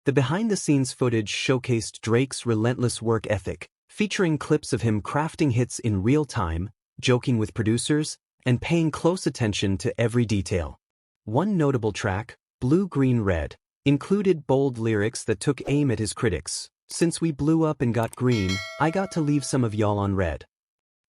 The behind-the-scenes footage showcased Drake's relentless work ethic, featuring clips of him crafting hits in real time, joking with producers, and paying close attention to every detail. One notable track, Blue Green Red, included bold lyrics that took aim at his critics. "Since we blew up and got green, I got to leave some of y'all on red."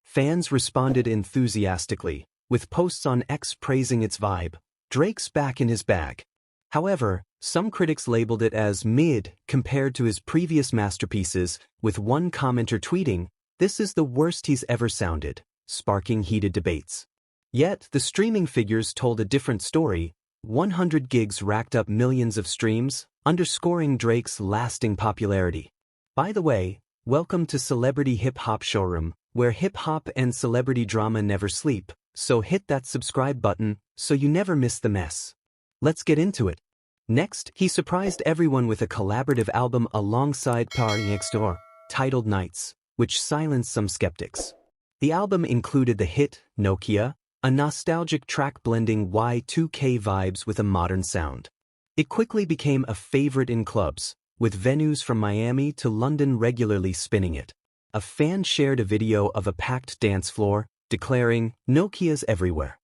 Fans responded enthusiastically, with posts on X praising its vibe. Drake's back in his bag. However, some critics labeled it as mid compared to his previous masterpieces, with one commenter tweeting, "This is the worst he's ever sounded," sparking heated debates. Yet, the streaming figures told a different story. 100 gigs racked up millions of streams, underscoring Drake's lasting popularity. By the way, welcome to Celebrity Hip Hop Showroom, where hip-hop and celebrity drama never sleep, so hit that subscribe button so you never miss the mess. Let's get into it. Next, he surprised everyone with a collaborative album alongside Party Next Door, titled Nights, which silenced some skeptics. The album included the hit, Nokia, a nostalgic track blending Y2K vibes with a modern sound. It quickly became a favorite in clubs, with venues from Miami to London regularly spinning it. A fan shared a video of a packed dance floor, declaring, "Nokia's everywhere."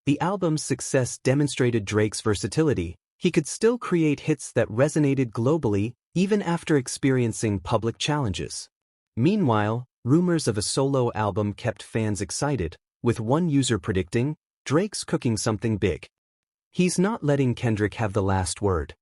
The album's success demonstrated Drake's versatility. He could still create hits that resonated globally, even after experiencing public challenges. Meanwhile, rumors of a solo album kept fans excited, with one user predicting, "Drake's cooking something big. He's not letting Kendrick have the last word."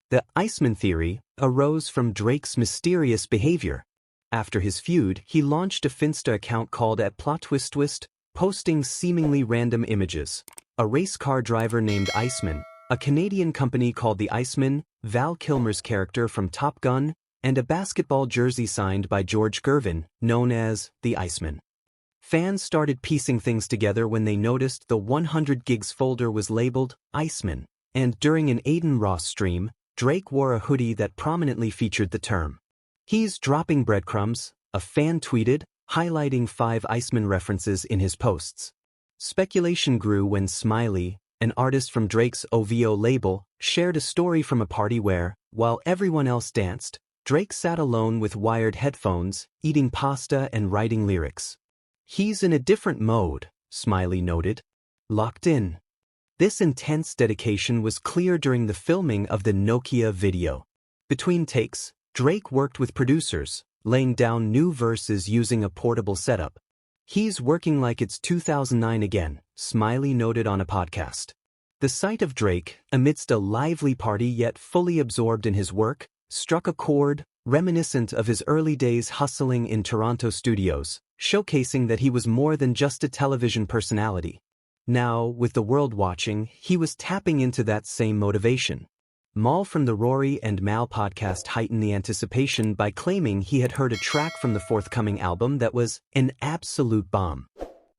The Iceman theory arose from Drake's mysterious behavior. After his feud, he launched a Finsta account called @PlotTwistTwist, posting seemingly random images. A race car driver named Iceman, a Canadian company called the Iceman, Val Kilmer's character from Top Gun, and a basketball jersey signed by George Gervin, known as the Iceman. Fans started piecing things together when they noticed the 100 gigs folder was labeled Iceman, and during an Aiden Ross stream, Drake wore a hoodie that prominently featured the term. "He's dropping breadcrumbs," a fan tweeted, highlighting 5 Iceman references in his posts. Speculation grew when Smiley, an artist from Drake's OVO label, shared a story from a party where, while everyone else danced, Drake sat alone with wired headphones, eating pasta and writing lyrics. "He's in a different mode," Smiley noted. "Locked in." This intense dedication was clear during the filming of the Nokia video. Between takes, Drake worked with producers, laying down new verses using a portable setup. "He's working like it's 2009 again," Smiley noted on a podcast. The sight of Drake, amidst a lively party yet fully absorbed in his work, struck a chord, reminiscent of his early days hustling in Toronto studios, showcasing that he was more than just a television personality. Now, with the world watching, he was tapping into that same motivation. Mal from the Rory and Mal podcast heightened the anticipation by claiming he had heard a track from the forthcoming album that was an absolute bomb.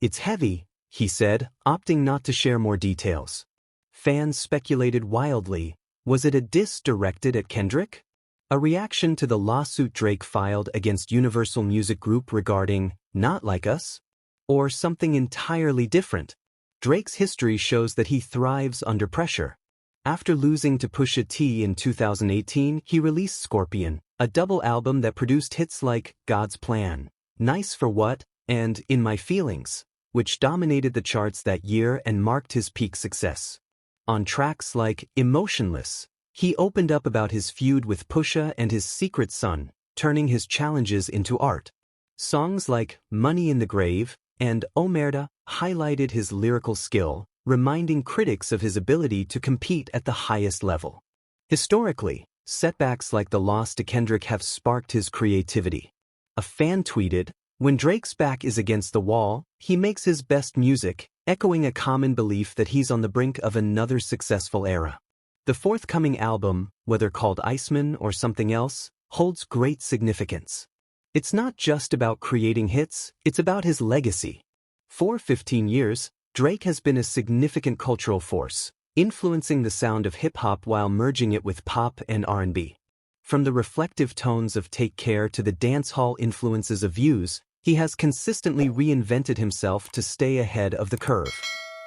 "It's heavy," he said, opting not to share more details. Fans speculated wildly. Was it a diss directed at Kendrick? A reaction to the lawsuit Drake filed against Universal Music Group regarding Not Like Us? Or something entirely different? Drake's history shows that he thrives under pressure. After losing to Pusha T in 2018, he released Scorpion, a double album that produced hits like God's Plan, Nice for What, and In My Feelings, which dominated the charts that year and marked his peak success. On tracks like Emotionless, he opened up about his feud with Pusha and his secret son, turning his challenges into art. Songs like Money in the Grave and Omerta highlighted his lyrical skill, reminding critics of his ability to compete at the highest level. Historically, setbacks like the loss to Kendrick have sparked his creativity. A fan tweeted, "When Drake's back is against the wall, he makes his best music," echoing a common belief that he's on the brink of another successful era. The forthcoming album, whether called Iceman or something else, holds great significance. It's not just about creating hits, it's about his legacy. For 15 years, Drake has been a significant cultural force, influencing the sound of hip-hop while merging it with pop and R&B. From the reflective tones of Take Care to the dancehall influences of Views, he has consistently reinvented himself to stay ahead of the curve.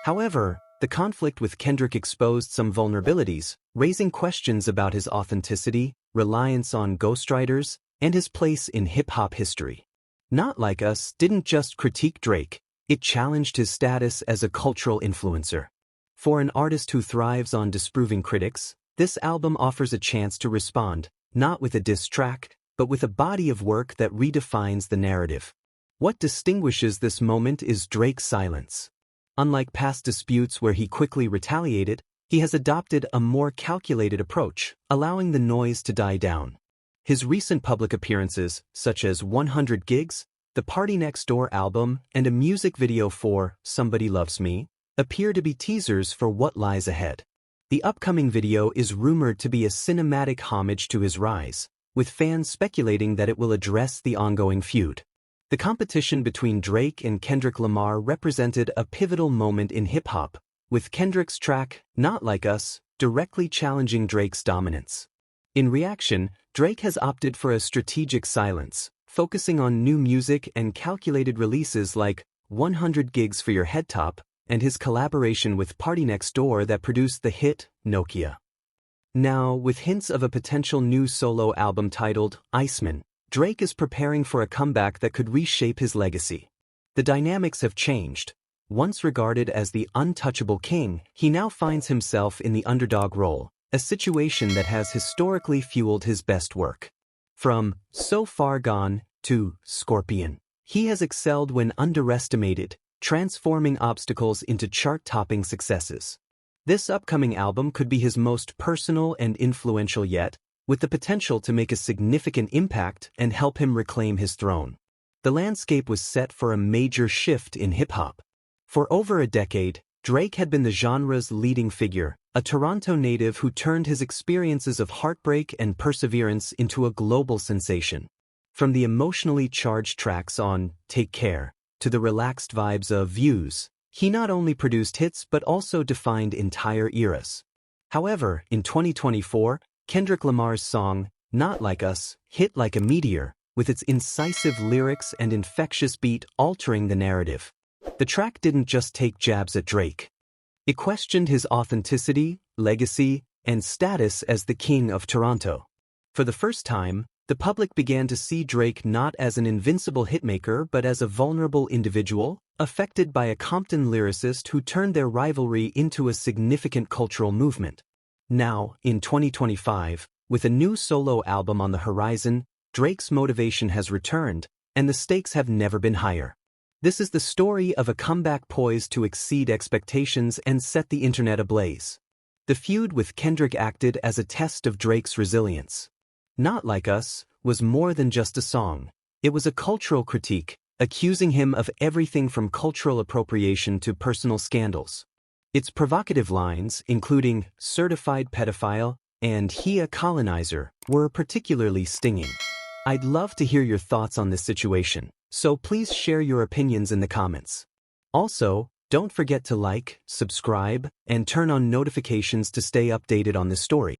However, the conflict with Kendrick exposed some vulnerabilities, raising questions about his authenticity, reliance on ghostwriters, and his place in hip-hop history. Not Like Us didn't just critique Drake, it challenged his status as a cultural influencer. For an artist who thrives on disproving critics, this album offers a chance to respond, not with a diss track, but with a body of work that redefines the narrative. What distinguishes this moment is Drake's silence. Unlike past disputes where he quickly retaliated, he has adopted a more calculated approach, allowing the noise to die down. His recent public appearances, such as 100 Gigs, the Party Next Door album, and a music video for Somebody Loves Me, appear to be teasers for what lies ahead. The upcoming video is rumored to be a cinematic homage to his rise, with fans speculating that it will address the ongoing feud. The competition between Drake and Kendrick Lamar represented a pivotal moment in hip-hop, with Kendrick's track, Not Like Us, directly challenging Drake's dominance. In reaction, Drake has opted for a strategic silence, focusing on new music and calculated releases like 100 Gigs for Your Head Top and his collaboration with Party Next Door that produced the hit, Nokia. Now, with hints of a potential new solo album titled Iceman, Drake is preparing for a comeback that could reshape his legacy. The dynamics have changed. Once regarded as the untouchable king, he now finds himself in the underdog role, a situation that has historically fueled his best work. From So Far Gone to Scorpion, he has excelled when underestimated, transforming obstacles into chart-topping successes. This upcoming album could be his most personal and influential yet, with the potential to make a significant impact and help him reclaim his throne. The landscape was set for a major shift in hip-hop. For over a decade, Drake had been the genre's leading figure, a Toronto native who turned his experiences of heartbreak and perseverance into a global sensation. From the emotionally charged tracks on Take Care to the relaxed vibes of Views, he not only produced hits but also defined entire eras. However, in 2024, Kendrick Lamar's song, Not Like Us, hit like a meteor, with its incisive lyrics and infectious beat altering the narrative. The track didn't just take jabs at Drake. It questioned his authenticity, legacy, and status as the King of Toronto. For the first time, the public began to see Drake not as an invincible hitmaker but as a vulnerable individual, affected by a Compton lyricist who turned their rivalry into a significant cultural movement. Now, in 2025, with a new solo album on the horizon, Drake's motivation has returned, and the stakes have never been higher. This is the story of a comeback poised to exceed expectations and set the internet ablaze. The feud with Kendrick acted as a test of Drake's resilience. Not Like Us was more than just a song. It was a cultural critique, accusing him of everything from cultural appropriation to personal scandals. Its provocative lines, including certified pedophile and he a colonizer, were particularly stinging. I'd love to hear your thoughts on this situation, so please share your opinions in the comments. Also, don't forget to like, subscribe, and turn on notifications to stay updated on this story.